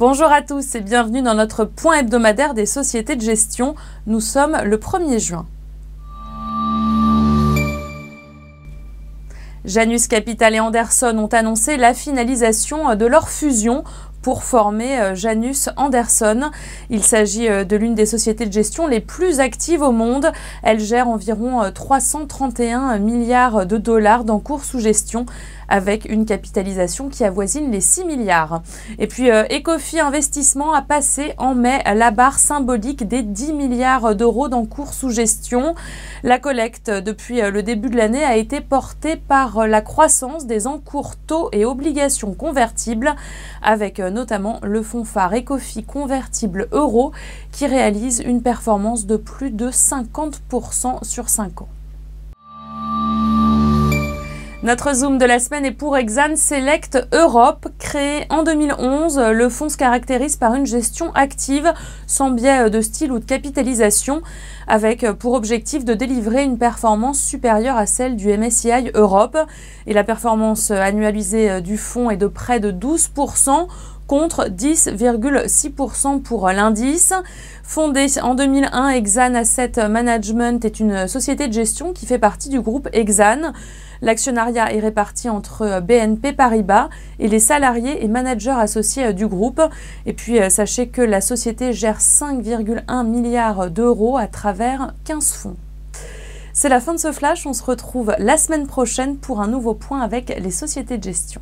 Bonjour à tous et bienvenue dans notre point hebdomadaire des sociétés de gestion. Nous sommes le 1er juin. Janus Capital et Anderson ont annoncé la finalisation de leur fusion pour former Janus Anderson. Il s'agit de l'une des sociétés de gestion les plus actives au monde. Elle gère environ 331 milliards de dollars d'encours sous gestion, avec une capitalisation qui avoisine les 6 milliards. Et puis Ecofi Investissement a passé en mai la barre symbolique des 10 milliards d'euros d'encours sous gestion. La collecte depuis le début de l'année a été portée par la croissance des encours taux et obligations convertibles, avec notamment le fonds phare Ecofi Convertible Euro qui réalise une performance de plus de 50% sur 5 ans. Notre zoom de la semaine est pour Exane Select Europe. Créé en 2011, le fonds se caractérise par une gestion active, sans biais de style ou de capitalisation, avec pour objectif de délivrer une performance supérieure à celle du MSCI Europe. Et la performance annualisée du fonds est de près de 12%. Contre 10,6% pour l'indice. Fondée en 2001, Exane Asset Management est une société de gestion qui fait partie du groupe Exane. L'actionnariat est réparti entre BNP Paribas et les salariés et managers associés du groupe. Et puis sachez que la société gère 5,1 milliards d'euros à travers 15 fonds. C'est la fin de ce flash, on se retrouve la semaine prochaine pour un nouveau point avec les sociétés de gestion.